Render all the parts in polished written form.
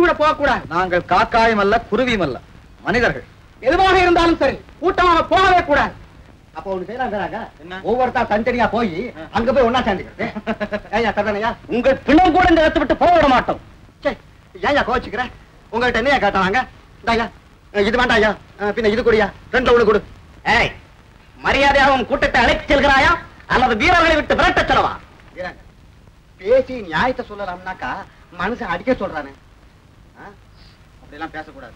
கூட போக கூடாது. நாங்கள் காக்காயும் அல்ல குருவியும் அல்ல, மனிதர்கள். எதுவாக இருந்தாலும் சரி கூட்டமாக போகவே கூடாது. அப்ப ஒண்ணு செய்யலாம், ஒவ்வொருத்தா தனித்தனியா போய் அங்க போய் ஒன்னா சேர்ந்துக்கிறது. ஏயா சரணையா, உங்கள் பிணம் கூட இந்த இடத்தை விட்டு போக விட மாட்டோம். ஏயா கோச்சுக்கிற? உங்கள்கிட்ட என்னையா கேட்டாங்க? இது வேண்டாம் ஐயா, பின்ன இது கூடியா, ரெண்டு ஒண்ணு கொடு. ஏய், மரியாதையாக உன் கூட்டத்தை அழைத்து செல்கிறாயா அல்லது வீரர்களை விட்டு விரட்ட செலவா? பேசி நியாயத்தை சொல்லலாம்னாக்கா மனுஷன் அடிக்க சொல்றானே, அப்படியெல்லாம் பேசக்கூடாது.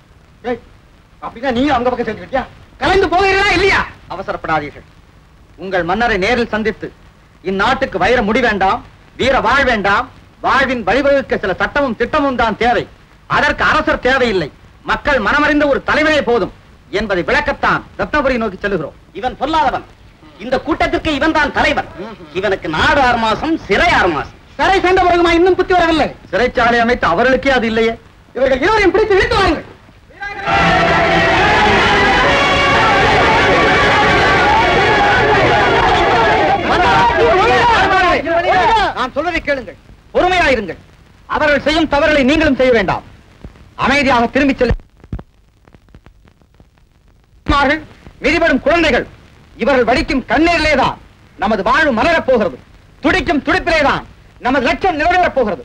அப்படின்னா நீங்க அவங்க பக்கம் சேர்ந்துக்கிட்டியா? கலந்து போகிறீர்களா இல்லையா? அவசரப்படாதீர்கள். உங்கள் மன்னரை நேரில் சந்தித்து இந்நாட்டுக்கு வைர முடி வேண்டாம், வீர வாழ் வேண்டாம், வாழ்வின் வழிவகுக்க சில சட்டமும் திட்டமும் தான் தேவை, அதற்கு அரசர் தேவையில்லை, மக்கள் மனமறிந்த ஒரு தலைவரே போதும் என்பதை விளக்கத்தான் ரத்னபுரி நோக்கி செல்கிறோம். இவன் சொல்லாதவன், இந்த கூட்டத்திற்கு இவன் தான் தலைவன். இவனுக்கு நாடு 6 மாசம், சிறை 6 மாசம். சிறை சேர்ந்த பிறகுமா இன்னும் புத்தி வரவில்லை? சிறைச்சாலை அமைத்து அவர்களுக்கே அது இல்லையே. இவர்கள் இருவரையும் பிடித்து இழுத்து வாருங்கள். நான் சொல்வதை கேளுங்கள், பொறுமையாயிருங்கள். அவர்கள் செய்யும் தவறுகளை நீங்களும் செய்ய வேண்டாம். அமைதியாக திரும்பிச் செல்லுங்கள். மிதிபடும் குழந்தைகள், இவர்கள் வடிக்கும் கண்ணீரிலேதான் நமது வாழ்வு மலரப் போகிறது. துடிக்கும் துடிப்பிலேதான் நமது லட்சியம் நிறைவேறப் போகிறது.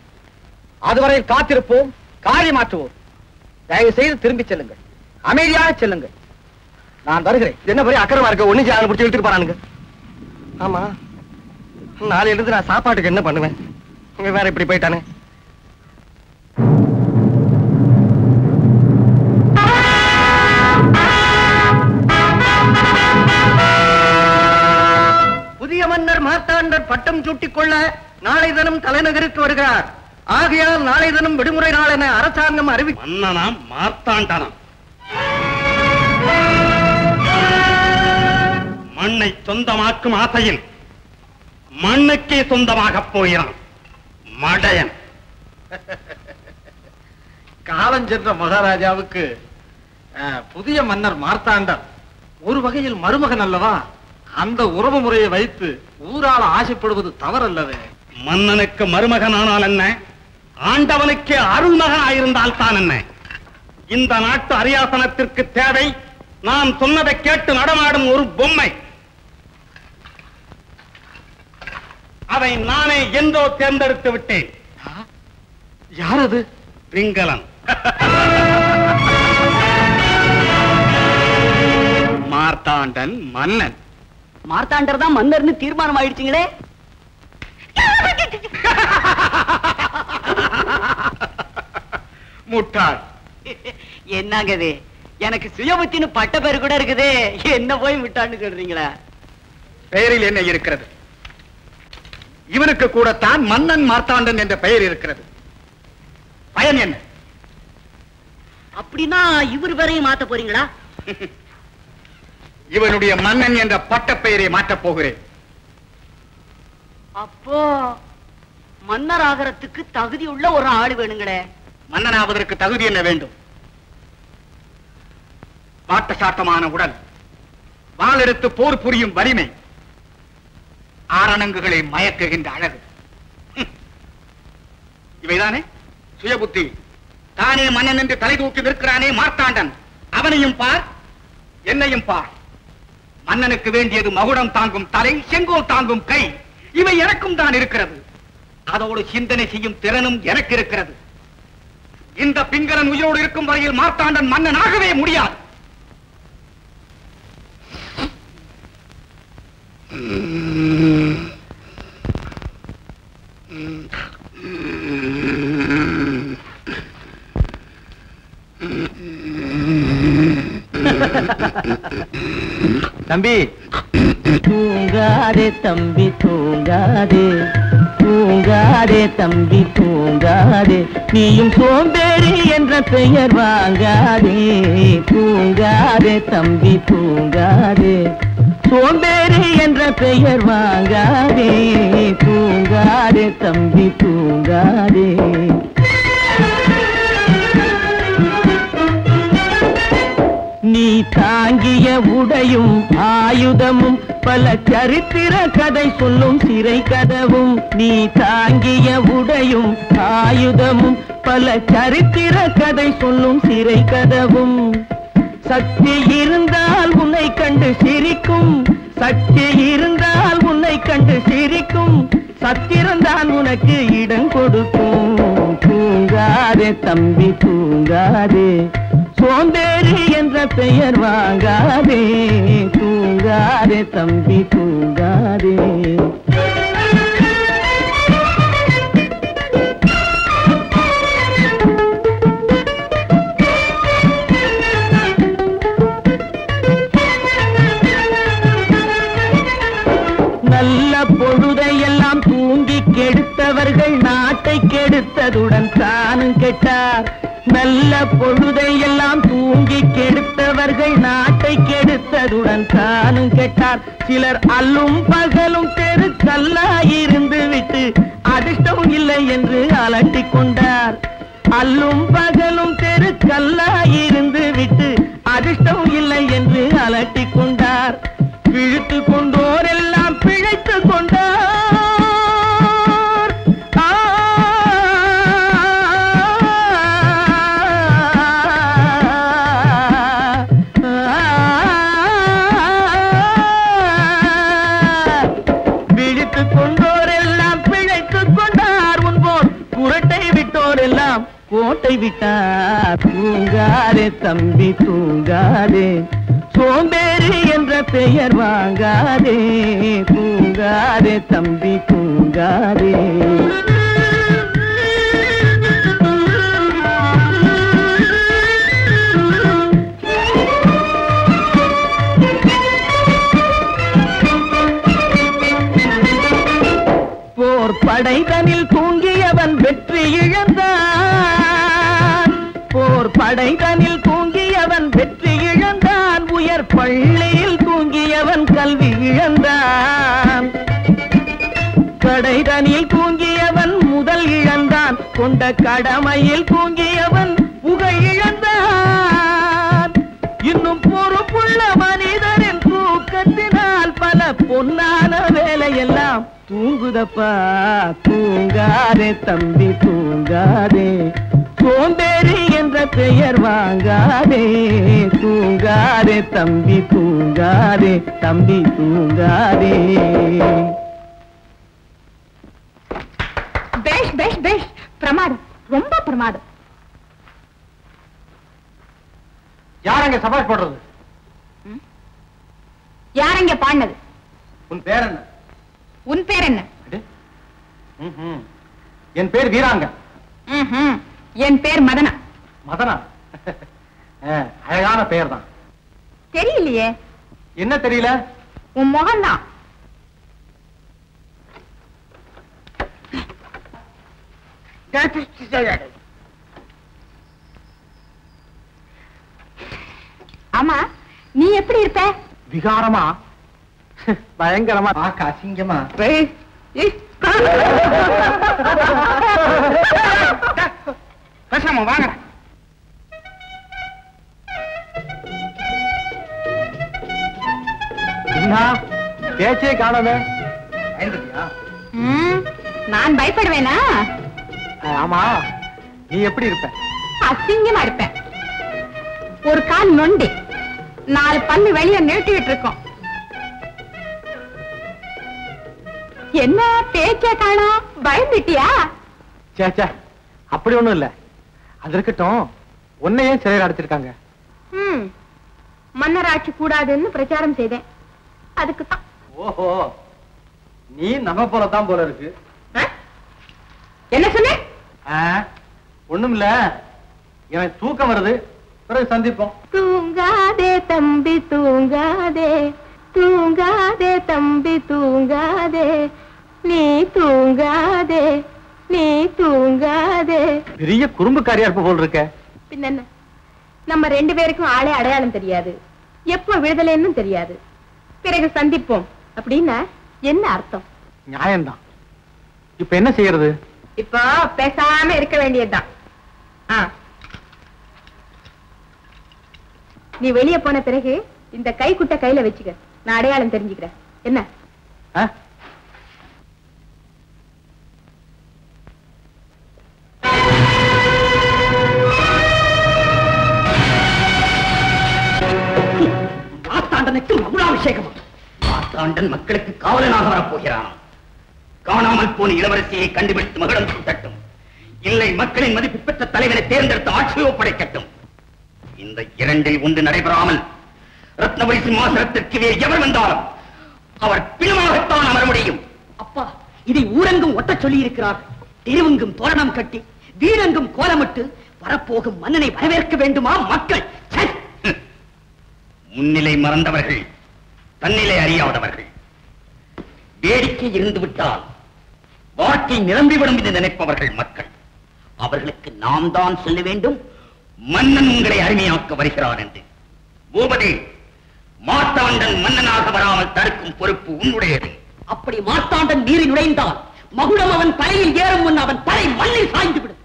அதுவரையில் காத்திருப்போம், காரியமாற்றுவோம். தயவு செய்து திரும்பிச் செல்லுங்கள், அமைதியாக செல்லுங்கள். நான் வருகிறேன். என்ன பெரிய அக்கறமா இருக்க, ஒண்ணு செய்ய பிடிச்சி இழுத்துட்டு போறானுங்க. ஆமா, நாளை எழுந்து நான் சாப்பாட்டுக்கு என்ன பண்ணுவேன்? வேற இப்படி போயிட்டானே. புதிய மன்னர் மார்த்தாண்டர் பட்டம் சூட்டிக் கொள்ள நாளை தினம் தலைநகருக்கு வருகிறார். ஆகையால் நாளை தினம் விடுமுறை நாள் என அரசாங்கம் மன்னனாம் மார்த்தாண்டனாம் மண்ணை சொந்தமாக்கும் ஆசையில் மண்ணுக்கே சொந்தமாக போகிறான் மடையன். காலஞ்சென்ற மகாராஜாவுக்கு புதிய மன்னர் மார்த்தாண்டர் ஒரு வகையில் மருமகன் அல்லவா? அந்த உறவு முறையை வைத்து ஊரால ஆசைப்படுவது தவறல்லவே. மன்னனுக்கு மருமகன் ஆனால் என்ன, ஆண்டவனுக்கு அருள்மகன் ஆயிருந்தால் தான் என்ன? இந்த நாட்டு அரியாசனத்திற்கு தேவை நான் சொன்னதை கேட்டு நடமாடும் ஒரு பொம்மை. அதை நானே என்றோ தேர்ந்தெடுத்து விட்டேன். யார் அது? பிங்களன். மார்த்தாண்டன் மன்னன். மார்த்தாண்டர் தான் மன்னர்னு தீர்மானம் ஆயிடுச்சுங்களே. முட்டாள். என்னங்கது, எனக்கு சுயபுத்தின்னு பட்ட பேரு கூட இருக்குது, என்ன போய் முட்டாள்னு சொல்றீங்களா? பெயரில் என்ன இருக்கிறது? இவனுக்கு கூடத்தான் மன்னன் மார்த்தாண்டன் என்ற பெயர் இருக்கிறது. பயன் என்ன? அப்படின்னா இவர் பேரையும் மாத்த போறீங்களா? இவனுடைய மன்னன் என்ற பட்ட பெயரை மாற்றப் போகிறேன். அப்போ மன்னர் ஆகிறதுக்கு தகுதி உள்ள ஒரு ஆளு வேணுங்களே. மன்னனாவதற்கு தகுதி என்ன வேண்டும்? வாட்ட சாட்டமான உடல், வாளெடுத்து போர் புரியும் வலிமை, ஆரணங்குகளை மயக்குகின்ற அழகு, இவைதானே சுயபுத்தி. தானே மன்னன் என்று தலை தூக்கி நிற்கிறானே மார்த்தாண்டன், அவனையும் பார், என்னையும் பார். மன்னனுக்கு வேண்டியது மகுடம் தாங்கும் தலை, செங்கோல் தாங்கும் கை, இவை எனக்கும் தான் இருக்கிறது. அதோடு சிந்தனை செய்யும் திறனும் எனக்கு இருக்கிறது. இந்த பிங்களன் உயிரோடு இருக்கும் வரையில் மார்த்தாண்டன் மன்னன் ஆகவே முடியாது. தம்பி, தூங்காதே தம்பி தூங்காதே, தூங்காதே தம்பி தூங்காதே, நீயும் சோம்பேறி என்ற பெயர் வாங்காதே. தூங்காதே தம்பி தூங்காதே, சோம்பேறி என்ற பெயர் வாங்காதே. தூங்காதே தம்பி தூங்காதே. நீ தாங்கிய உடையும் ஆயுதமும் பல சரித்திர கதை சொல்லும் சிறை கதவும். நீ தாங்கிய உடையும் ஆயுதமும் பல சரித்திர கதை சொல்லும் சிறை கதவும். சக்தி இருந்தால் உன்னை கண்டு சிரிக்கும், சக்தி இருந்தால் உன்னை கண்டு சிரிக்கும், சத்திரந்தான் உனக்கு இடம் கொடுக்கும். தூங்காதே தம்பி தூங்காதே, சோம்பேறி என்ற பெயர் வாங்காதே. தூங்காதே தம்பி தூங்காதே. நல்ல பொழுதையெல்லாம் தூங்கி கெடுத்தவர்கள் நாட்டை கெடுத்ததுடன் தானும் கெட்டார். நல்ல பொழுதையெல்லாம் தூங்கி கெடுத்தவர்கள் நாட்டை கெடுத்ததுடன் தானும் கெட்டார். சிலர் அல்லும் பகலும் தெருக்கல்லாயிருந்து விட்டு அதிர்ஷ்டம் இல்லை என்று அலட்டிக் கொண்டார். அல்லும் பகலும் தெருக்கல்லாயிருந்து விட்டு அதிர்ஷ்டம் இல்லை என்று அலட்டிக் கொண்டார். பிழைத்து கொண்டோர் எல்லாம் பிழைத்து கொண்டார். விழித்து கொண்டோர் எல்லாம் பிழைத்து கொண்டார். உன்போர் குரட்டை விட்டோர் எல்லாம் கோட்டை விட்டார். தூங்காதே தம்பி தூங்காதே, சோம்பேறி என்ற பெயர் வாங்காதே. தூங்காதே தம்பி தூங்காதே. போர் படைதனில் தூங்கியவன் வெற்றி இழந்தான். போர் படைதனில் தூங்கியவன் வெற்றி இழந்தான். உயர் பள்ளியில் தூங்கியவன் கல்வி இழந்தான். கடைதனில் தூங்கியவன் முதல் இழந்தான். கொண்ட கடமையில் தூங்கியவன் புகழ் இழந்தான். இன்னும் பொறுப்புள்ள மனிதரின் தூக்கத்தினால் பல பொன்னான வேலையெல்லாம் தூங்குதப்பா. தூங்காதே தம்பி தூங்காதே, சோம்பேறி என்ற பெயர் வாங்காதே. தூங்காதே தம்பி தூங்காதே, தம்பி தூங்காதே. பேஷ் பேஷ் பேஷ், பிரமாதம், ரொம்ப பிரமாதம். யாரங்க சபாஷ் போடுறது? யாரங்க பாடினது? உன் பேர் என்ன? உன் பேர் என்ன? என் பேர் வீராங்க. என் பேர் மதனா. மதனா? அழகான பெயர் தான். தெரியலையே. என்ன தெரியல? உன் முகம்தான். ஆமா, நீ எப்படி இருப்ப? விகாரமா, பயங்கரமா, அசிங்கமா. பேசாம வாங்க. பேச்சே காணவே. நான் பயப்படுவேனா? ஆமா, நீ எப்படி இருப்ப? அசிங்கமா இருப்பேன். ஒரு கால் நொண்டி, 4 பல்லு வெளியே நீட்டிட்டு இருக்கோம். என்ன பேச்சே காணோம், பயந்துட்டியா? சேச்சா, அப்படி ஒண்ணும் இல்ல. அது இருக்கட்டும், உன்னையே சிறையில் அடைச்சிருக்காங்க. மன்னராட்சி கூடாதுன்னு பிரச்சாரம் செய்தேன், அதுக்குத்தான். ஓஹோ, நீ நம்ம போலதான் போல இருக்கு. என்ன சொன்ன? ஒண்ணும் இல்ல, எனக்கு தூக்கம் வருது, பிறகு சந்திப்போம். தூங்காதே தம்பி தூங்காதே, தூங்காதே தம்பி தூங்காதே, நீ தூங்காதே, நீ தூங்காதே. பெரிய குறும்புக்காரியா இருப்ப போல் இருக்க. பின்ன நம்ம 2 பேருக்கும் ஆளே அடையாளம் தெரியாது, எப்ப விடுதலைன்னு தெரியாது. பிறகு சந்திப்போம் அப்படின்னா என்ன அர்த்தம்? நியாயம்தான். இப்ப என்ன செய்யறது? இப்போ பேசாம இருக்க வேண்டியதுதான். நீ வெளியே போன பிறகு இந்த கைக்குட்டை கையில வச்சுக்க, நான் அடையாளம் தெரிஞ்சுக்கிறேன். என்ன? மார்த்தாண்டனுக்கு மகுடாபிஷேகம். மார்த்தாண்டன் மக்களுக்கு காவலனாக வரப்போகிறான். காணாமல் போன இளவரசியை கண்டுபிடித்து மகுடம் சூட்டட்டும். இல்லை, மக்களின் மதிப்பு பெற்ற தலைவனை தேர்ந்தெடுத்து ஆட்சியை ஒப்படைக்கட்டும். இந்த இரண்டில் ஒன்று நடைபெறாமல் ரத்னபுரி சிம்மாசனத்திற்கு வேறு எவர் வந்தாலும் அவர் பிணமாகத்தான் அமர முடியும். அப்பா, இதை ஊரெங்கும் ஒட்ட சொல்லி இருக்கிறார். தெருவெங்கும் தோரணம் கட்டி, வீடெங்கும் கோலமிட்டு வரப்போகும் மன்னனை வரவேற்க வேண்டுமா மக்கள்? முன்னிலை மறந்தவர்கள், தன்னிலை அறியாதவர்கள். வேடிக்கை இருந்து விட்டால் வாழ்க்கை நிரம்பிவிடும் என்று நினைப்பவர்கள் மக்கள். அவர்களுக்கு நாம் தான் சொல்ல வேண்டும், மன்னன் உங்களை அருமையாக்க வருகிறான் என்று. பூபதி, மார்த்தாண்டன் மன்னனாக வராமல் தடுக்கும் பொறுப்பு உன்னுடையது. அப்படி மார்த்தாண்டன் மீறி நுழைந்தால் மகுடம் அவன் தலையில் ஏறும் முன் அவன் தலை மண்ணில் சாய்ந்து விடும்.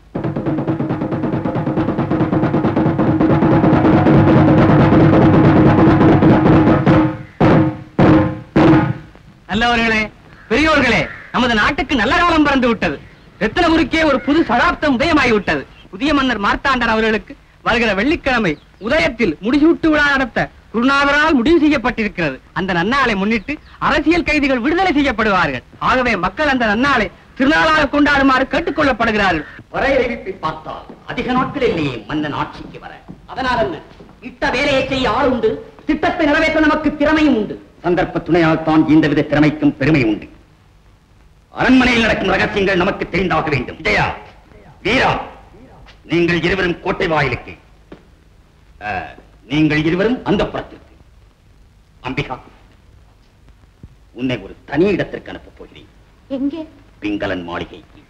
நல்லவர்களே, பெரியோர்களே, நமது நாட்டுக்கு நல்ல காலம் பிறந்து விட்டது. ரத்தினபுரிக்கே ஒரு புது சகாப்தம் உதயமாகிவிட்டது. புதிய மன்னர் மார்த்தாண்டன் அவர்களுக்கு வருகிற வெள்ளிக்கிழமை உதயத்தில் முடிசூட்டு விழா நடத்த குருநாதரால் முடிவு செய்யப்பட்டிருக்கிறது. அந்த நன்னாளை முன்னிட்டு அரசியல் கைதிகள் விடுதலை செய்யப்படுவார்கள். ஆகவே மக்கள் அந்த நன்னாளை திருநாளாக கொண்டாடுமாறு கேட்டுக் கொள்ளப்படுகிறார்கள். வரை அறிவிப்பை பார்த்தால் அதிக நாட்கள் இல்லையே மன்னன் ஆட்சிக்கு வர. அதனால் என்ன, இட்ட வேலையை செய்ய ஆள் உண்டு, திட்டத்தை நிறைவேற்ற நமக்கு திறமையும் உண்டு. சந்தர்ப்ப துணையால் தான் இந்தவித திறமைக்கும் பெருமை உண்டு. அரண்மனையில் நடக்கும் ரகசியங்கள் நமக்கு தெரிந்தாக வேண்டும். விஜயா, வீரா, நீங்கள் இருவரும் கோட்டை வாயிலுக்கு, நீங்கள் இருவரும் அந்த புறத்திற்கு. அம்பிகா, உன்னை ஒரு தனி இடத்திற்கு அனுப்பப் போகிறேன். எங்கே? பிங்களன் மாளிகைக்கு.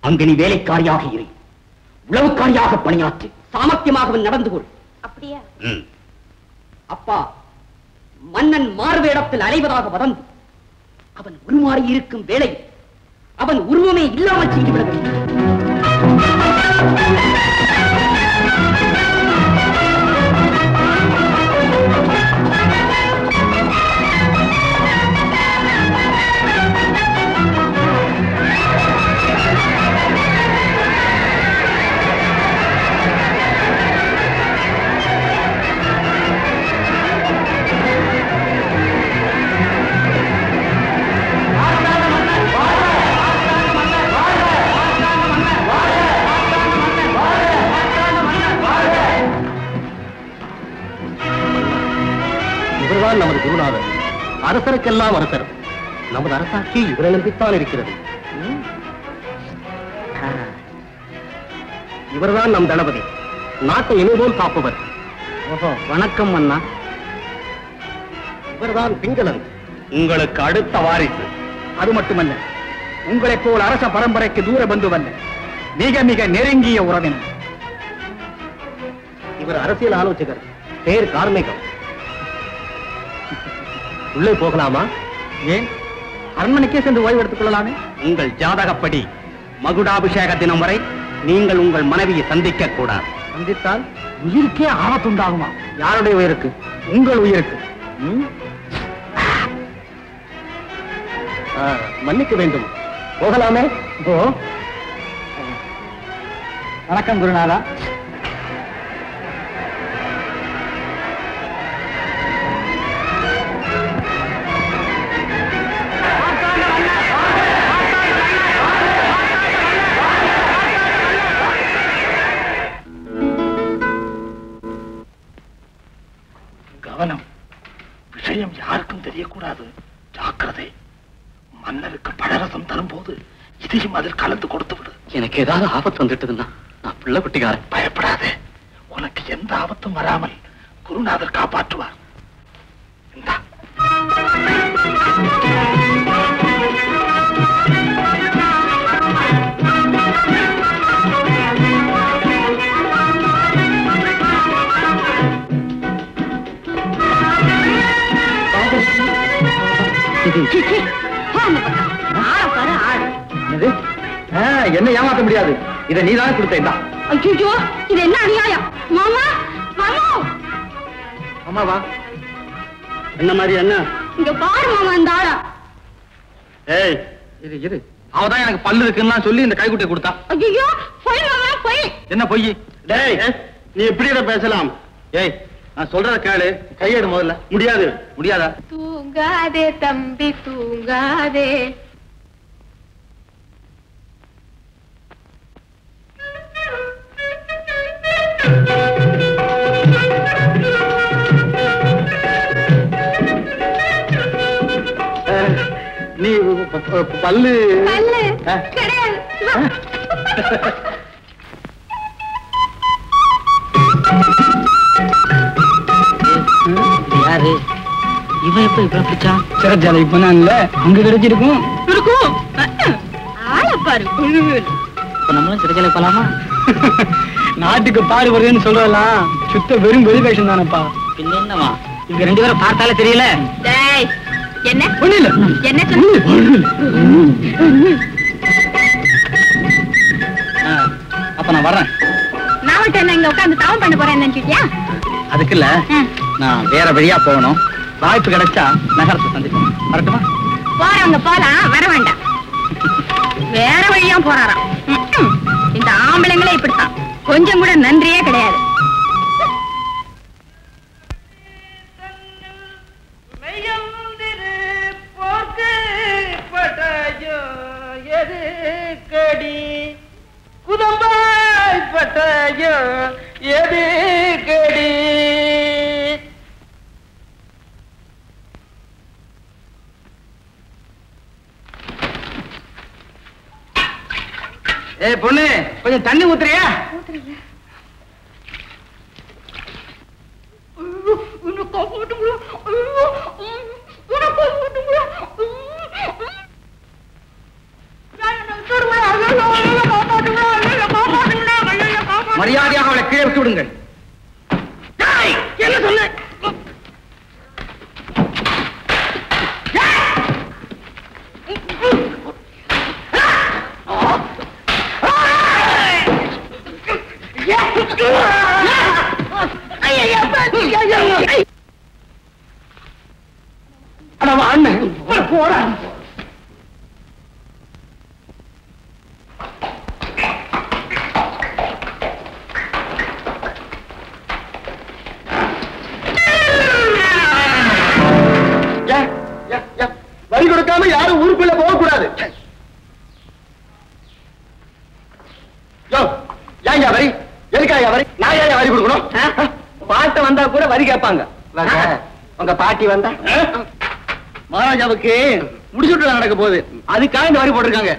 அங்கு நீ வேலைக்காரியாக இரு, உளவுக்காரியாக பணியாற்று, சாமர்த்தியமாக நடந்து கொள். அப்படியா? அப்பா, மன்னன் மாறுவேடத்தில் அலைவதாக வதந்து அவன் உருமாறி இருக்கும் வேளை அவன் உருவமே இல்லாமல் செய்துவிட வேண்டும். இவர்தான் நமது குருநாதர், அரசருக்கெல்லாம் அரசர். நமது அரசாட்சி இவரை நம்பித்தான் இருக்கிறது. இவர்தான் நம் தளபதி, நாட்டை இனிபோல் காப்பவர். வணக்கம் மன்னா. இவர்தான் பிங்களன், உங்களுக்கு அடுத்த வாரிசு. அது மட்டுமல்ல, உங்களைப் போல் அரச பரம்பரைக்கு தூர பந்துவல்ல, மிக மிக நெருங்கிய உறவினர். இவர் அரசியல் ஆலோசகர், பேர் கார்மேகம். உள்ளே போகலாமா? ஏன், அரண்மனைக்கே சென்று ஓய்வு எடுத்துக் கொள்ளலாமே. உங்கள் ஜாதகப்படி மகுடாபிஷேக தினம் வரை நீங்கள் உங்கள் மனைவியை சந்திக்க கூடாது. சந்தித்தால் உயிருக்கே ஆபத்துண்டாகுமா? யாருடைய உயிருக்கு? உங்கள் உயிருக்கு. மன்னிக்க வேண்டும், போகலாமே? வணக்கம் குருநாதா. கவனம், விஷயம் யாருக்கும் தெரியக்கூடாது. ஜாக்கிரதை. மன்னருக்கு பழரசம் தரும்போது இதையும் அதில் கலந்து கொடுத்து விடு. எனக்கு ஏதாவது ஆபத்து வந்துட்டதுன்னா நான் பிள்ளை குட்டிக்காரன். பயப்படாதே, உனக்கு எந்த ஆபத்தும் வராமல் குருநாதர் காப்பாற்றுவார். இந்தா. என்ன ஏமாத்த முடியாது, இதை நீதான் கொடுத்தா. ஐயோ, இது என்ன அநியாயம்! மாமா, மாமா, அம்மாவா என்ன மாதிரி என்ன இங்க பாரு மாமா அந்த ஆளா. ஏய் இரு இரு அவதான் எனக்கு பல்லு இருக்குன்னா சொல்லி இந்த கைக்குட்டை கொடுத்தா. ஐயோ பொய் மாமா பொய். என்ன பொய்? டேய் நீ எப்படி இத பேசலாம்? ஏய் நான் சொல்றத கேளு. கையெடு முதல்ல. முடியாது. முடியாதா? தூங்காதே தம்பி தூங்காதே. நீ பல்லு பல்லு கிடையாது. யாரு இவன் எப்ப இப்ப பிடிச்சான்? சிறச்சாலை இப்ப நான் இல்ல அங்க கிடைச்சிருக்கும். இருக்கும் ஆளை பாரு. இப்ப நம்மளும் சிறைச்சாலை போலாமா? நாட்டுக்கு பாரு வருதுன்னு சொல்றதெல்லாம் சுத்த வெறும் வெளி வேஷம் தானப்பா. பின்ன என்னவா இவங்க ரெண்டு பேரும் பார்த்தாலே தெரியல. டேய் என்ன ஒண்ணு இல்ல. என்ன சொன்ன? அப்ப நான் வர்றேன். நான் விட்டு என்ன இங்க உட்காந்து தவம் பண்ண போறேன்னு நினைச்சிட்டியா? அதுக்கு இல்ல நான் வேற வழியா போகணும். வாய்ப்பு கிடைச்சா நகரத்தை சந்திப்போம். வரட்டுமா? போறவங்க போலாம், வர வேண்டாம். வேற வழியா போறாராம். இந்த ஆம்பளைங்களே இப்படித்தான், கொஞ்சம் கூட நன்றியே கிடையாது. ஏய் பொண்ணு கொஞ்சம் தண்ணி ஊத்துறியா? மரியாதையாக அவளை கீழே விட்டு விடுங்கள். என்ன சொன்ன? வரி கொடுக்காம யாரும் ஊருக்குள்ள போக கூடாது. ஏங்க வரி? எதுக்காக வரி? நான் ஏன் வரி கொடுக்கணும்? பாட்ட வந்தா கூட வரி கேட்பாங்க. உங்க பாட்டி வந்தா மகாராஜாவுக்கு முடிச்சுட்டு நடக்க போகுது, அதுக்காக இந்த வரி போட்டிருக்காங்க.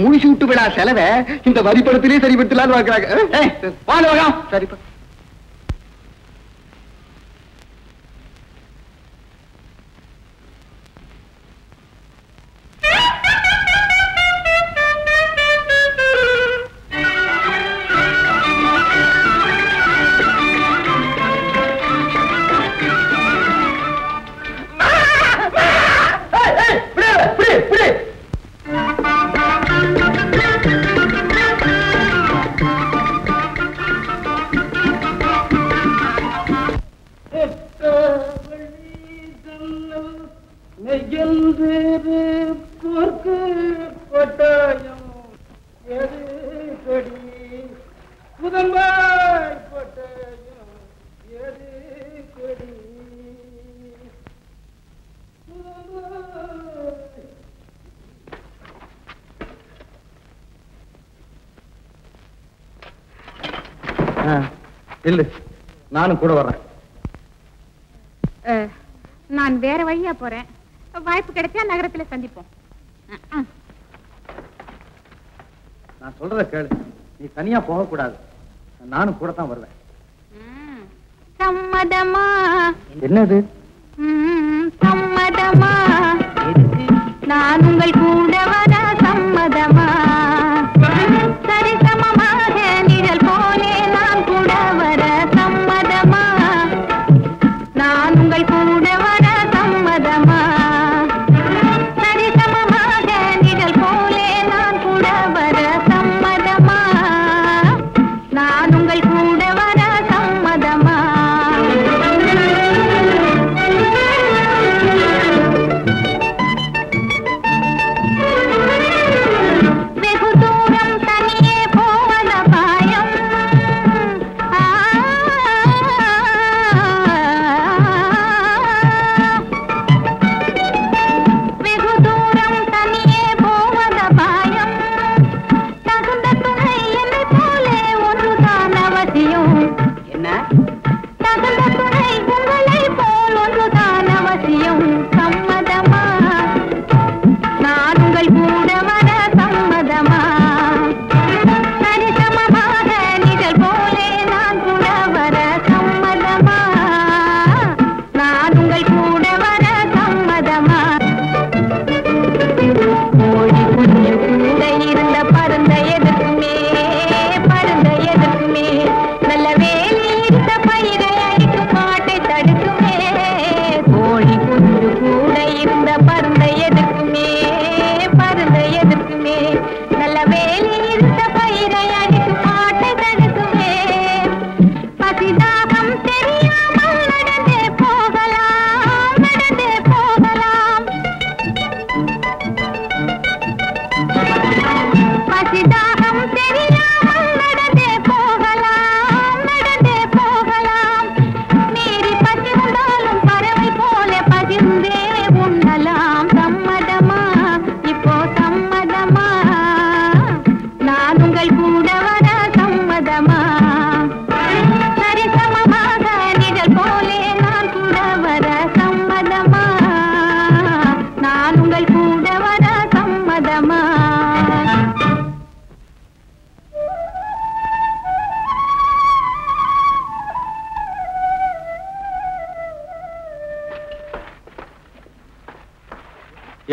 முடிச்சுட்டு விழா செலவை இந்த வரி படத்திலே சரிபடுத்தலான்னு பாக்குறாங்க. வாங்க வாங்க. சரிப்பா. இல்ல நானும் கூட வர்றேன். நான் வேற வழியா போறேன், வாய்ப்பு கிடைச்சா நகரத்துல சந்திப்போம். நான் சொல்றத கேளு, நீ தனியா போக கூடாது, நானும் கூட தான் வருவேன். சம்மதமா? என்னது சம்மதமா? நான் உங்கள் கூட வர சம்மதமா? சரிசமமாக நிழல் போலே நான் கூட வர சம்மதமா? நான் உங்கள் கூட வர சம்மதமா? சரிசமமாக நிழல் போலே நான் கூட வர சம்மதமா? நான் உங்கள் கூட வர சம்மதமா?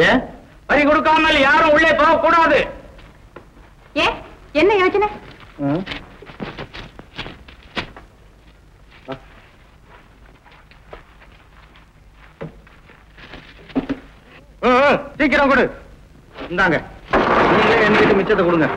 ஏன் வரி கொடுக்காமல் யாரும் உள்ளே போக கூடாது. ஏ என்ன யோசனை? சீக்கிரம் கொடு. இந்தாங்க, நீங்களே என் வீட்டு மிச்சத்தை கொடுங்க.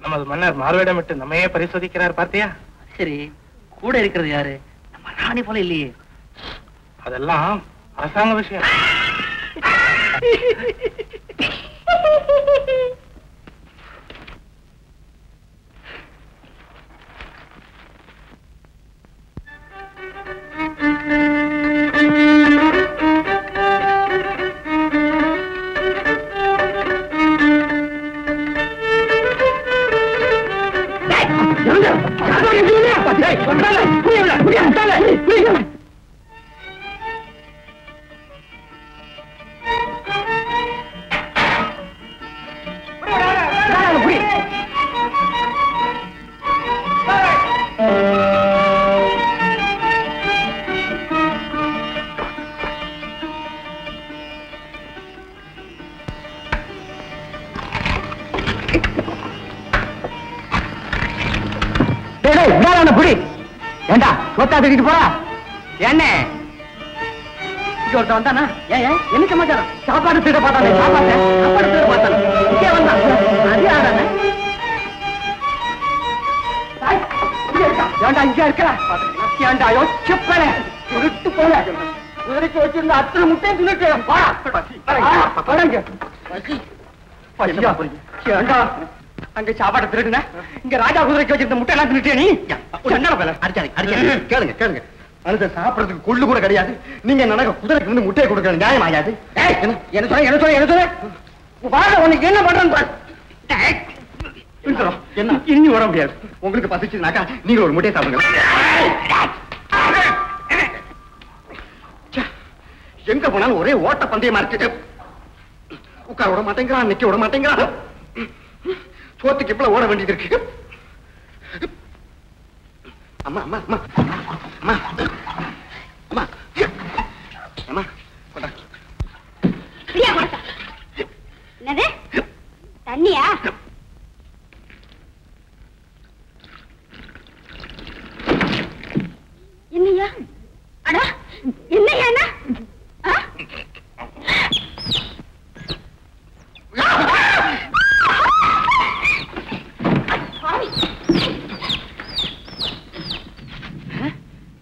நமது மன்னர் மார்வேடமிட்டு நம்மையே பரிசோதிக்கிறார் பார்த்தியா? சரி, கூட இருக்கிறது யாரு? நம்ம ராணி போல இல்லையே. அதெல்லாம் அரசாங்க விஷயம். ஏண்டா சொத்தா தூக்கிட்டு போறா? என்ன ஒருத்த வந்தானா? என்ன சமாச்சாரம்? சாப்பாடு திருட பார்த்தானே, சாப்பாடு திருட பார்த்தானே, இங்கே வந்தான். அது யாரானே? ஏண்டா இங்க இருக்கிற? ஏண்டா யோசிச்சு போல உருட்டு போல குதிரைக்கு வச்சிருந்த அத்தனை முட்டையும் தின்னுட்டு ஏண்டா அங்க சாப்பாடு திருடுன, இங்க ராஜா குதிரைக்கு வச்சிருந்த முட்டை எல்லாம் தின்னுட்டே நீ? கேளுங்க கேளுங்க, அந்த சாப்பிடறதுக்கு கொள்ளு கூட கிடையாது. நீங்க நடக்க குதிரைக்கு வந்து முட்டையை கொடுக்கறது நியாயம் ஆகாது. என்ன சொல்ல உனக்கு என்ன பண்றேன்னு என்ன இனி வர முடியாது. உங்களுக்கு பசிச்சுனாக்கா நீங்க ஒரு முட்டையை சாப்பிடுங்க. எங்க போனாலும் ஒரே ஓட்ட பந்தயமா இருக்கு. உட்கார விட மாட்டேங்கிறான், நிக்க விட மாட்டேங்கிறான். சோத்துக்கு இப்ப ஓட வேண்டியது இருக்கு. அம்மா அம்மா அம்மா அம்மா அம்மா அம்மா என்னது தண்ணியா? என்னையா? அடா என்னையா?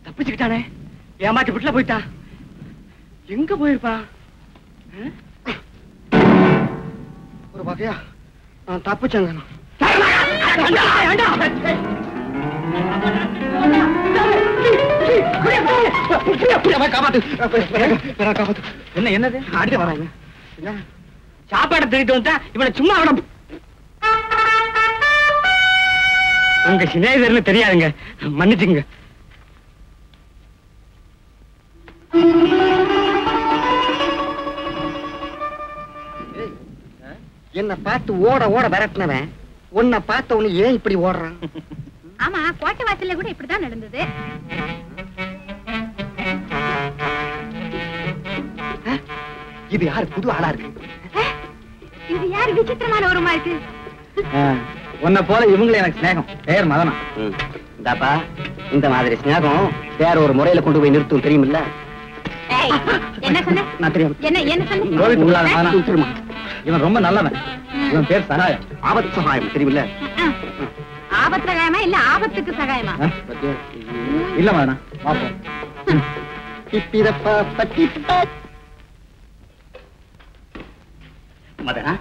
தப்பிச்சுக்கிட்டானே, ஏமாத்தி விட்டுல போயிட்டான். எங்க போயிருப்பான்? ஒரு வகையா நான் தப்பிச்சேங்க. என்ன என்னது அடிக்க வராங்க. சாப்பாடு திருட்டு வந்தா இவனை சும்மா விட உங்க சிநேகிதர்னு தெரியாதுங்க, மன்னிச்சுங்க. என்ன பார்த்து ஓட ஓட விரட்டினவன் உன்னை பார்த்த உன்னை ஏன் இப்படி ஓடுறான்? ஆமா, கோட்டை வாசல்ல கூட இப்படிதான் நடந்தது. இது யாரு புது ஆளா இருக்கு? இது யாரு விசித்திரமான உருமா இருக்கு? உன்னை போல இவங்களே எனக்கு ஸ்நேகம். பேர் மதனா. இந்தாப்பா, இந்த மாதிரி ஸ்நேகம் வேற ஒரு முறையில கொண்டு போய் நிறுத்தும், தெரியுமில்ல? என்ன சொன்ன? நான் தெரியும். என்ன சொன்ன? கோவிட் உள்ளாத மதனா. இவன் ரொம்ப நல்லவன். இவன் பேர் சகாயம். ஆபத்து சகாயம், தெரியுமில்ல? ஆபத்து சகாயமா இல்ல ஆபத்துக்கு சகாயமா? இல்ல மதனா, பாப்போம். மதனா,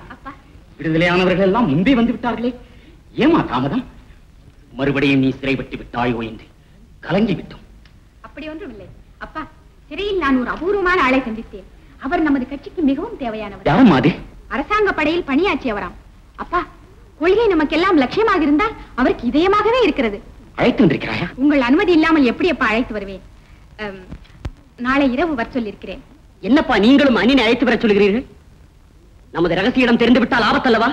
விடுதலையானவர்கள் எல்லாம் முன்பே வந்து விட்டார்களே, ஏமா தாமதம்? மறுபடியும் நீ சிறைப்பட்டு விட்டாயோ என்று கலங்கி விட்டோம். அப்படி ஒன்றும் இல்லை அப்பா. சிறையில் நான் ஒரு அபூர்வமான ஆளை சந்தித்தேன். அவர் நமது கட்சிக்கு மிகவும் தேவையானவர். யாரும் அது? அரசாங்க படையில் பணியாற்றியவராம். அப்பா, கொள்கை நமக்கெல்லாம் லட்சியமாக இருந்தால் அவருக்கு இதயமாகவே இருக்கிறது. அழைத்து வந்திருக்கிறாயா? உங்கள் அனுமதி இல்லாமல் எப்படி அப்பா அழைத்து வருவேன்? நாளை இரவு வர சொல்லியிருக்கிறேன். என்னப்பா நீங்களும் அண்ணினை அழைத்து வர சொல்கிறீர்கள்? நமது ரகசிய இடம் தெரிந்து விட்டால் ஆபத்தல்லவா?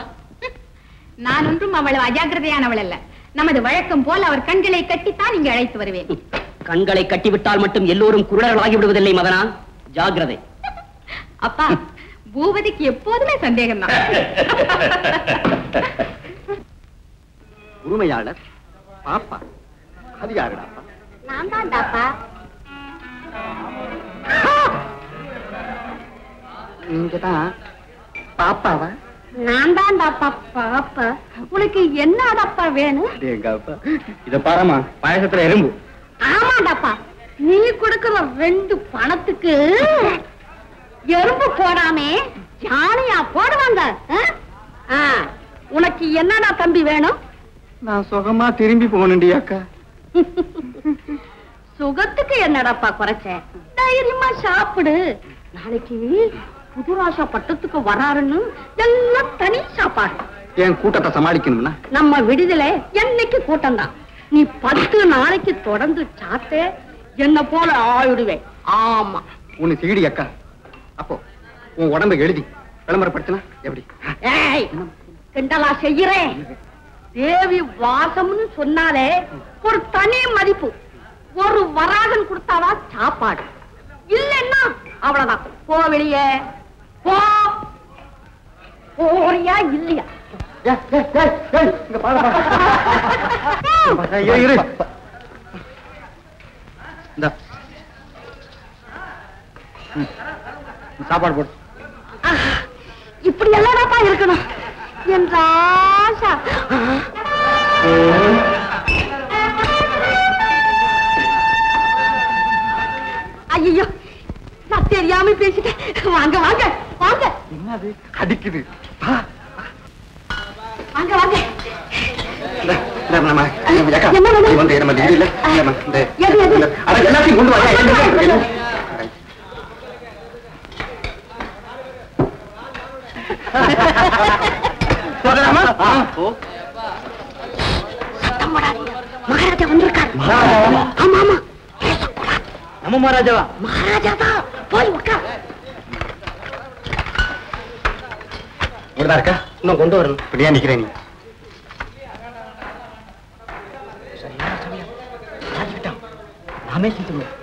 நான் ஒன்றும் அவ்வளவு அஜாக்கிரதையானவள் அல்ல. நமது வழக்கம் போல் அவர் கண்களை கட்டித்தான் இங்கு அழைத்து வருவேன். கண்களை கட்டிவிட்டால் மட்டும் எல்லோரும் குருடர்கள் ஆகிவிடுவதில்லை மதனா, ஜாக்கிரதை. அப்பா, பூபதிக்கு எப்போதுமே சந்தேகம் தான். உரிமையாளர் பாப்பா, அது யாருடா? நான் தான் தாப்பா. நீங்க தான் பாப்பாவா? நான் தான் தாப்பா பாப்பா. உனக்கு என்னடாப்பா வேணும்? எங்க அப்பா இத பாரமா, பாயசத்துல எறும்பு. ஆமாடாப்பா, நீ கொடுக்கிற 2 பணத்துக்கு எறும்பு போடாமே ஜானியா போடுவாங்க. உனக்கு என்னடா தம்பி வேணும்? நான் சுகமா திரும்பி போகணுண்டி அக்கா. சுகத்துக்கு என்னடாப்பா குறைச்ச? தைரியமா சாப்பிடு. நாளைக்கு புதுராசா பட்டத்துக்கு வராருன்னு எல்லாம் தனி சாப்பாடு. என் கூட்டத்தை சமாளிக்கணும்னா நம்ம விடுதலை என்னைக்கு கூட்டம் தான். நீ 10 நாளைக்கு தொடர்ந்து சாப்பிட்டு என்ன போல ஆயிடுவேன். ஆமா, உன்னை சிகிடி அக்கா. அப்போ உன் உடம்பை எழுதி விளம்பரப்படுத்தினா எப்படி? ஏய், கிண்டலா செய்யறேன். தேவி வாசம்னு சொன்னாலே ஒரு தனி மதிப்பு. ஒரு வராகன் கொடுத்தாவா சாப்பாடு, இல்லன்னா அவ்வளவுதான். போ வெளியே போ. போறியா இல்லையா? சாப்பாடு போடு. இப்படி எல்லாராப்பா இருக்கணும் என்ற ஆசா. ஐயோ, நான் தெரியாம பேசிட்டேன். வாங்க வாங்க வாங்க. என்னது அடிக்குது? வாங்க வாங்க. எல்லாத்தையும் கொண்டு வாங்க. மகாராஜா வந்திருக்காரு. ஆமா ஆமா, நம்ம மகாராஜாவா? மகாராஜா தான். போய் உட்கார். இருக்கா? இன்னும் கொண்டு வரணும். இப்படியா நிக்கிறேன்? நீ நாமே செஞ்சோம்.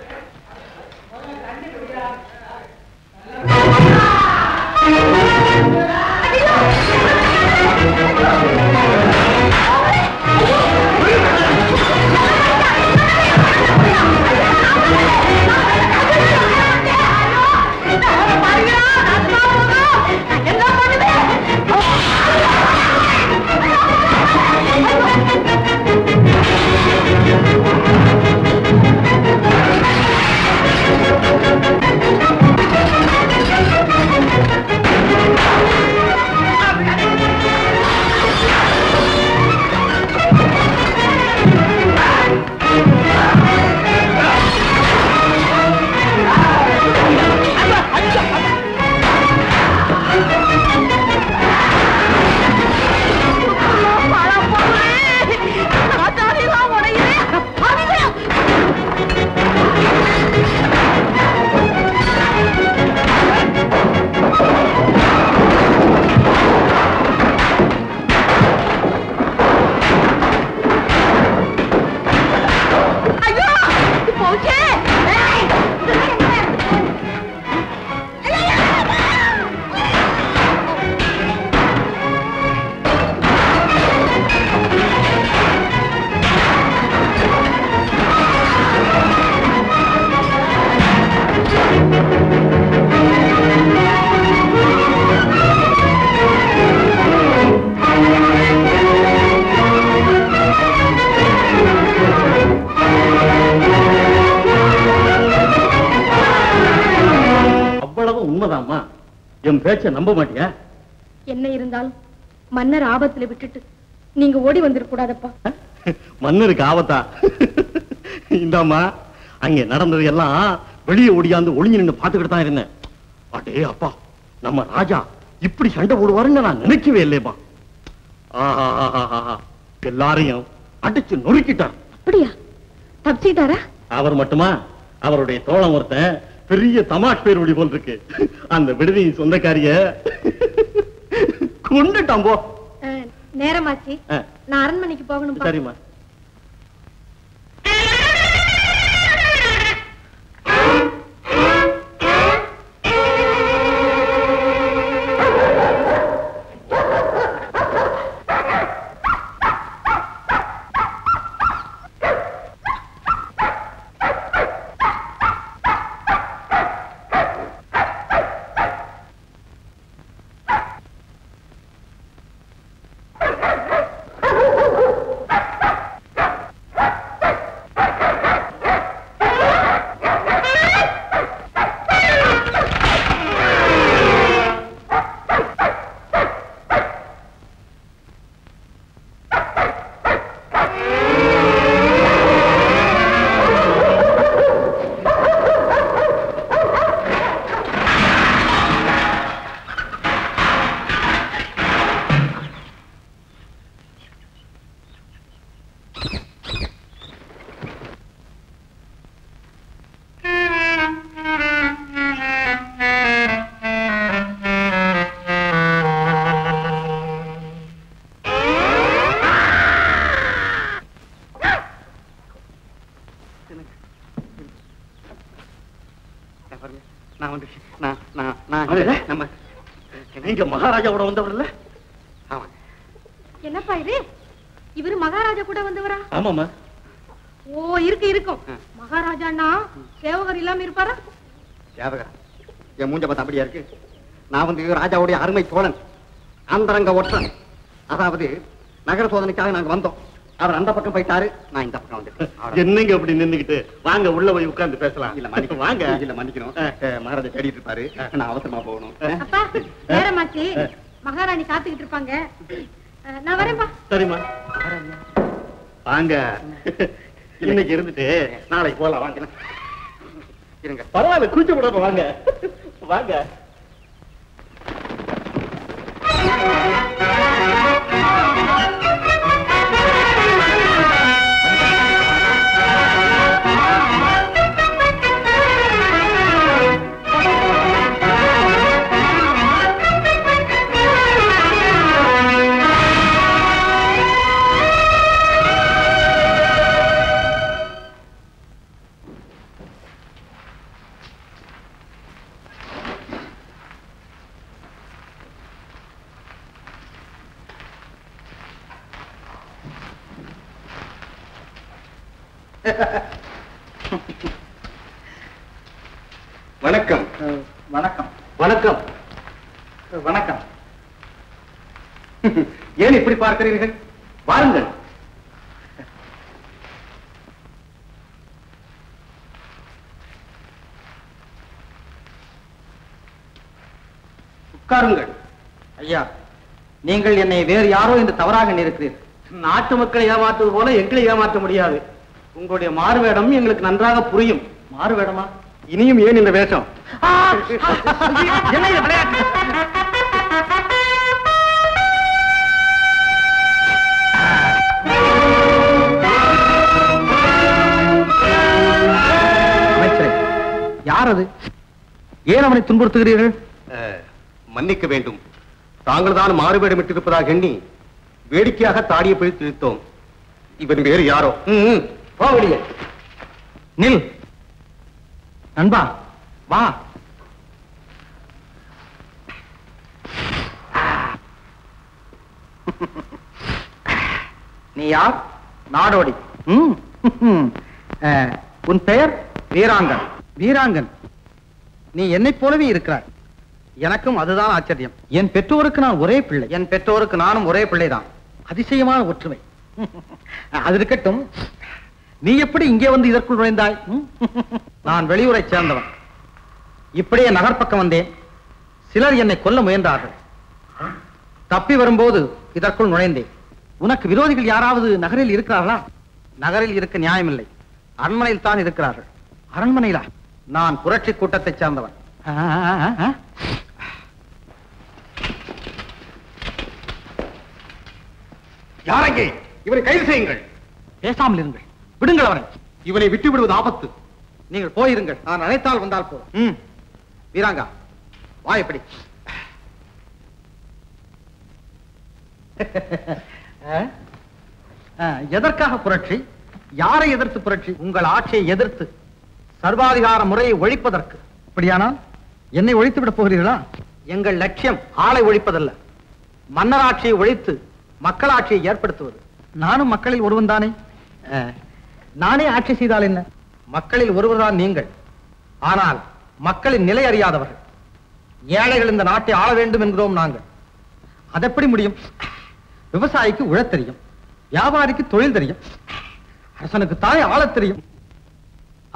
உண்மைதாம்மா. என் பேச்ச நம்ப மாட்டியா? என்ன இருந்தாலும் மன்னர் ஆபத்துல விட்டுட்டு நீங்க ஓடி வந்துடக் கூடாதப்பா. மன்னருக்கு ஆபத்தா? இந்தாம்மா, அங்க நடந்தது எல்லாம் வெளியே ஓடியாந்து ஒளிஞ்சு நின்று பாத்துக்கிட்டு தான் இருந்தேன். அடே அப்பா, நம்ம ராஜா இப்படி சண்டை போடுவாருன்னு நான் நினைக்கவே இல்லையம்மா. எல்லாரையும் அடிச்சு நொறுக்கிட்டார். அப்படியா? தப்பிச்சிட்டாரா? அவர் மட்டுமா, அவருடைய தோழன் ஒருத்தன் பெரிய தமாஷ் பேர் ஒளி போல் இருக்கு, அந்த விடுதியின் சொந்தக்காரிய கொண்டுட்டான். போ, நேரமாச்சு, நான் அரண்மனைக்கு போகணும். சரிம்மா. நீங்க மகாராஜாவோட வந்தவர் இல்ல? என்னப்பா இது? இவரு மகாராஜா கூட வந்தவரா? ஆமாமா. ஓ, இருக்கும். மகாராஜான்னா சேவகர் இல்லாம இருப்பாரா? சேவகர் என் மூஞ்ச பார்த்தா அப்படியா இருக்கு? நான் வந்து ராஜாவுடைய அருமை தோழன், அந்தரங்க ஒற்றன். அதாவது நகர சோதனைக்காக நாங்க வந்தோம். அவர் அந்த பக்கம் போயிட்டாரு, நான் இந்த பக்கம் வந்துட்டேன். என்னங்க அப்படி நின்னுகிட்டு? வாங்க உள்ள போய் உட்கார்ந்து பேசலாம். இல்ல மன்னிக்கணும், வாங்க. இல்ல மன்னிக்கணும், மகாராஜா தேடிட்டு இருப்பாரு, நான் அவசரமா போகணும். அப்பா, நேரமாச்சு, மகாராணி காத்துக்கிட்டு இருப்பாங்க, நான் வரேன்பா. சரிம்மா, வாங்க. இன்னைக்கு இருந்துட்டு நாளைக்கு போலாம். வாங்க. இருங்க, பரவாயில்ல, குளிச்சு விடணும். வாங்க வாங்க. வணக்கம். வணக்கம். வணக்கம். வணக்கம். ஏன் இப்படி பார்க்கிறீர்கள்? வாருங்கள். உட்காருங்கள். ஐயா, நீங்கள் என்னை வேறு யாரோ என்று தவறாக நினைக்கிறீர்கள். நாட்டு மக்களை ஏமாற்றுவது போல எங்களை ஏமாற்ற முடியாது. உங்களுடைய மாறுவேடம் எங்களுக்கு நன்றாக புரியும். மாறுவேடமா? இனியும் ஏன் இந்த வேஷம்? என்ன இது விளையாட்டு? அமைச்சரே, யார் அது? ஏன் அவனை துன்புறுத்துகிறீர்கள்? மன்னிக்க வேண்டும், தாங்கள் தான் மாறுவேடம் இட்டிருப்பதாக எண்ணி வேடிக்கையாக தாடியை பிடித்து இழுத்தோம். இவன் வேறு யாரோ. போவடிய நில். நண்பா, வா. நீ யார்? நாடோடி. உன் பெயர்? வீராங்கன். வீராங்கன், நீ என்னைப் போலவே இருக்கிறாய். எனக்கும் அதுதான் ஆச்சரியம். என் பெற்றோருக்கு நான் ஒரே பிள்ளை. என் பெற்றோருக்கு நானும் ஒரே பிள்ளைதான். அதிசயமான ஒற்றுமை. அது இருக்கட்டும், நீ எப்படி இங்கே வந்து இதற்குள் நுழைந்தாய்? நான் வெளியூரை சேர்ந்தவன். இப்படியே நகர்பக்கம் வந்தேன். சிலர் என்னை கொல்ல முயன்றார்கள். தப்பி வரும்போது இதற்குள் நுழைந்தேன். உனக்கு விரோதிகள் யாராவது நகரில் இருக்கிறார்களா? நகரில் இருக்க நியாயமில்லை, அரண்மனையில் தான் இருக்கிறார்கள். அரண்மனையிலா? நான் புரட்சி கூட்டத்தைச் சேர்ந்தவன். யாரங்கே? இவரை கைது செய்யுங்கள். பேசாமல் இருங்கள், விடுங்கள் அவரை. இவனை விட்டு விடுவது ஆபத்து. நீங்கள் போயிருங்கள், நான் அழைத்தால் வந்தால் போதும். வீராங்கா, வா. எப்படி எதற்காக புரட்சி? யாரை எதிர்த்து புரட்சி? உங்கள் ஆட்சியை எதிர்த்து, சர்வாதிகார முறையை ஒழிப்பதற்கு. அப்படியானால் என்னை ஒழித்து விடப் போகிறீர்களா? எங்கள் லட்சியம் ஆளை ஒழிப்பதல்ல, மன்னராட்சியை ஒழித்து மக்களாட்சியை ஏற்படுத்துவது. நானும் மக்களில் ஒருவன் தானே. நானே ஆட்சி செய்தால் என்ன? மக்களில் ஒருவர்தான் நீங்கள். ஆனால் மக்களின் நிலை அறியாதவர்கள். ஏழைகள் இந்த நாட்டை ஆள வேண்டும் என்கிறோம் நாங்கள். அதெப்படி முடியும்? விவசாயிக்கு உழத் தெரியும், வியாபாரிக்கு தொழில் தெரியும், அரசனுக்கு தானே ஆளத் தெரியும்.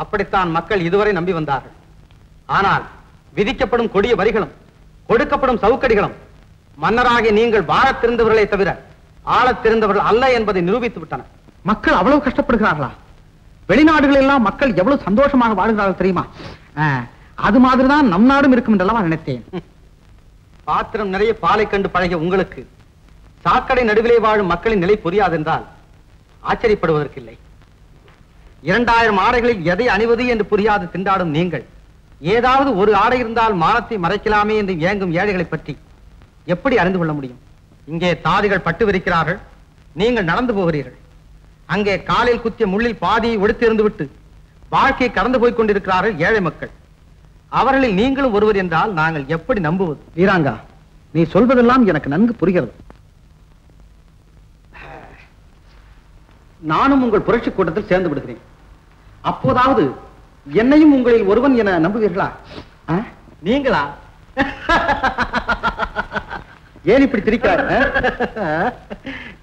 அப்படித்தான் மக்கள் இதுவரை நம்பி வந்தார்கள். ஆனால் விதிக்கப்படும் கொடிய வரிகளும் கொடுக்கப்படும் சவுக்கடிகளும் மன்னராகிய நீங்கள் வாழத் தெரிந்தவர்களே தவிர ஆளத் தெரிந்தவர்கள் அல்ல என்பதை நிரூபித்து விட்டன. மக்கள் அவ்வளவு கஷ்டப்படுகிறார்களா? வெளிநாடுகளில் எல்லாம் மக்கள் எவ்வளவு சந்தோஷமாக வாழ்கிறார்கள் தெரியுமா? அது மாதிரிதான் நம் நாடும் இருக்கும் என்றெல்லாம் நினைத்தேன். பாத்திரம் நிறைய பாலை கண்டு பழகிய உங்களுக்கு சாக்கடை நடுவிலே வாழும் மக்களின் நிலை புரியாதென்றால் ஆச்சரியப்படுவதற்கில்லை. 2000 ஆடைகளில் எதை அணிவது என்று புரியாது திண்டாடும் நீங்கள் ஏதாவது ஒரு ஆடை இருந்தால் மானத்தை மறைக்கலாமே என்று ஏங்கும் ஏழைகளை பற்றி எப்படி அறிந்து கொள்ள முடியும்? இங்கே தாதிகள் பட்டு விரிக்கிறார்கள், நீங்கள் நடந்து போகிறீர்கள். அங்கே காலில் குத்திய முள்ளில் பாதியை ஒடித்திருந்து விட்டு வாழ்க்கையை கடந்து போய் கொண்டிருக்கிறார்கள் ஏழை மக்கள். அவர்களில் நீங்களும் ஒருவர் என்றால் நாங்கள் எப்படி நம்புவது? வீராங்கா, நீ சொல்வதெல்லாம் எனக்கு நன்கு புரிகிறது. நானும் உங்கள் புரட்சி கூட்டத்தில் சேர்ந்து விடுகிறேன். அப்போதாவது என்னையும் உங்களில் ஒருவன் என நம்புவீர்களா? நீங்களா? ஏன் இப்படி திரிக்கிறார்?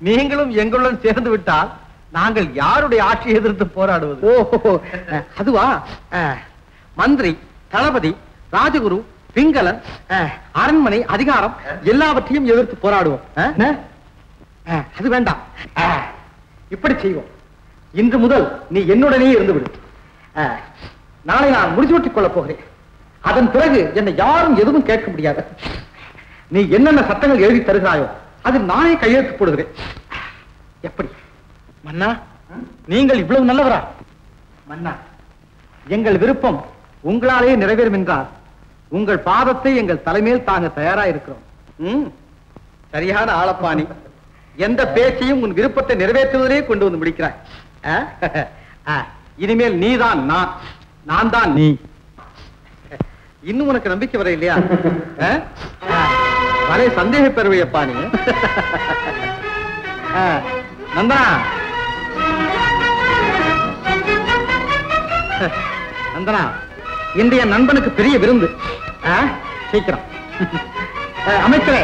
நீங்களும் எங்களுடன் சேர்ந்து விட்டால் நாங்கள் யாருடைய ஆட்சியை எதிர்த்து போராடுவது? ஓ, அதுவா? மந்திரி, தளபதி, ராஜகுரு, பிங்களன், அரண்மனை, அதிகாரம் எல்லாவற்றையும் எதிர்த்து போராடுவோம். அது வேண்டாம். இப்படி செய்வோம். இன்று முதல் நீ என்னுடனே இருந்து விடு. நாளை நான் முடிச்சுவிட்டுக் கொள்ளப் போகிறேன். அதன் பிறகு என்னை யாரும் எதுவும் கேட்க முடியாது. நீ என்னென்ன சட்டங்கள் எழுதி தருகிறாயோ அதில் நானே கையெழுத்து போடுகிறேன். எப்படி மன்னா? நீங்கள் இவ்வளவு நல்லவரா? மன்னா, எங்கள் விருப்பம் உங்களாலே நிறைவேறும் என்றால் உங்கள் பாதத்தை எங்கள் தலைமையில் தாங்க தயாரா இருக்கிறோம். சரியான ஆளப்பாணி. எந்த பேச்சையும் உன் விருப்பத்தை நிறைவேற்றுவதிலே கொண்டு வந்து முடிக்கிறாய். இனிமேல் நீதான் நான், நான் தான் நீ. இன்னும் உனக்கு நம்பிக்கை வர இல்லையா? வரை சந்தேக பெறுவையப்பா நீ. நந்தனா, நந்தனா, இன்றைய நண்பனுக்கு பெரிய விருந்து. சீக்கிரம். அமைச்சரே,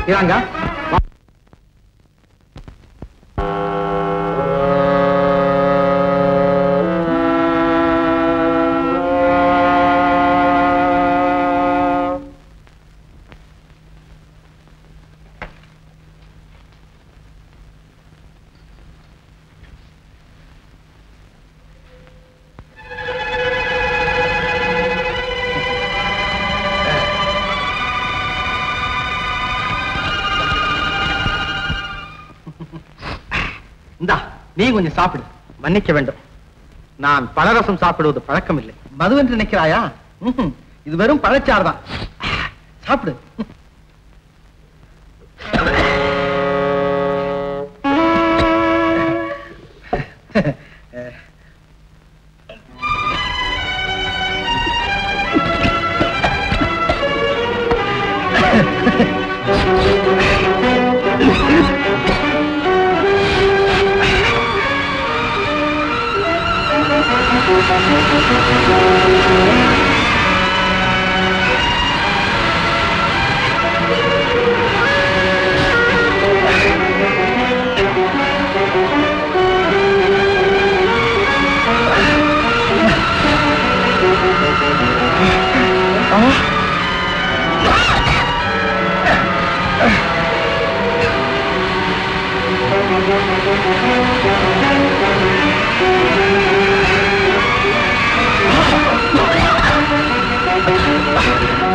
இதாங்க. நீ கொஞ்சம் சாப்பிடு. மன்னிக்க வேண்டும், நான் பழரசம் சாப்பிடுவது பழக்கம் இல்லை. மது என்று நினைக்கிறாயா? இது வெறும் பழச்சாறு தான். சாப்பிடு.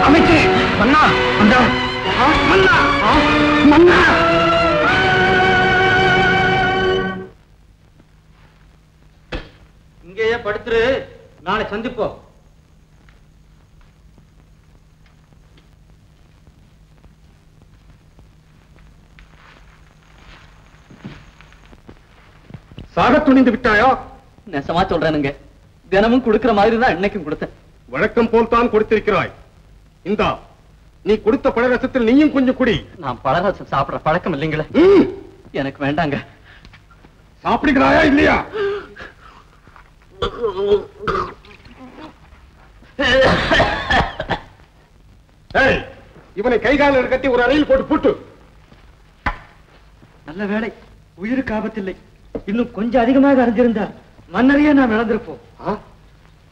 அமைச்சே, மன்னா, மன்னா, மன்னா, மன்னா. படுத்துரு, நாளை சந்திப்போம். சாக துணிந்து விட்டாயா? நெசமா சொல்றேனுங்க, தினமும் கொடுக்கிற மாதிரி தான் இன்னைக்கும் கொடுத்தேன். வழக்கம் போல் தான் கொடுத்திருக்கிறாய். இந்தா, நீ கொடுத்த பழரசத்தில் நீயும் கொஞ்சம் குடி. நான் பழரசம் சாப்பிடுற பழக்கம் இல்லைங்களே. எனக்கு வேண்டாங்க. சாப்பிடுகிறாயா இல்லையா? இவனை கைகாலில் கட்டி ஒரு அறையில் போட்டு பூட்டு. நல்ல வேளை, உயிருக்கு ஆபத்தில்லை. இன்னும் கொஞ்சம் அதிகமாக அறிஞ்சிருந்தார் மன்னரையே நாம் இழந்திருப்போம்.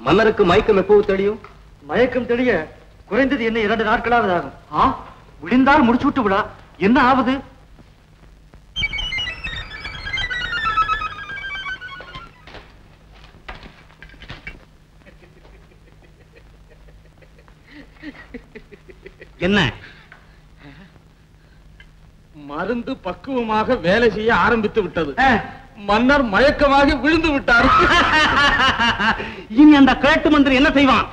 மன்னருக்கு மயக்கம் எப்போது தெரியும்? மயக்கம் தெளிய குறைந்தது என்ன 2 நாட்களாவது ஆகும். முடிந்தால் முடிச்சு விட்டு விடா. என்ன ஆவது? என்ன மருந்து பக்குவமாக வேலை செய்ய ஆரம்பித்து விட்டது. மன்னர் மயக்கமாக விழுந்து விட்டார். இனி அந்த கேட்டு மந்திரி என்ன செய்வான்?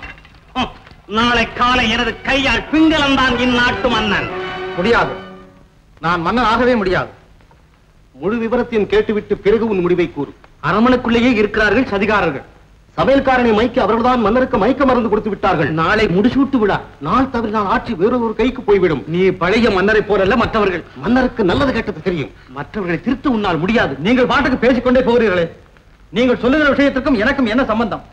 நாளை காலை எனது கையால் பிங்களம் தான் இந்நாட்டு மன்னன். முடியாது, நான் மன்னன் ஆகவே முடியாது. முழு விவரத்தையும் கேட்டுவிட்டு பிறகு உன் முடிவை கூறு. அரமனுக்குள்ளேயே இருக்கிறார்கள் சதிகாரர்கள். சமையல்காரனை மயக்கி அவர்கள்தான் மன்னருக்கு மயக்க மருந்து கொடுத்து விட்டார்கள். நாளை முடிச்சு விட்டு விடா. நாள் தவறினால் ஆட்சி வேறொரு கைக்கு போய்விடும். நீ பழைய மன்னரை போலல்ல மற்றவர்கள். மன்னருக்கு நல்லது கெட்டது தெரியும். மற்றவர்களை திருத்த உன்னால் முடியாது. நீங்கள் பாட்டுக்கு பேசிக்கொண்டே போகிறீர்களே. நீங்கள் சொல்லுகிற விஷயத்திற்கும் எனக்கும் என்ன சம்பந்தம்?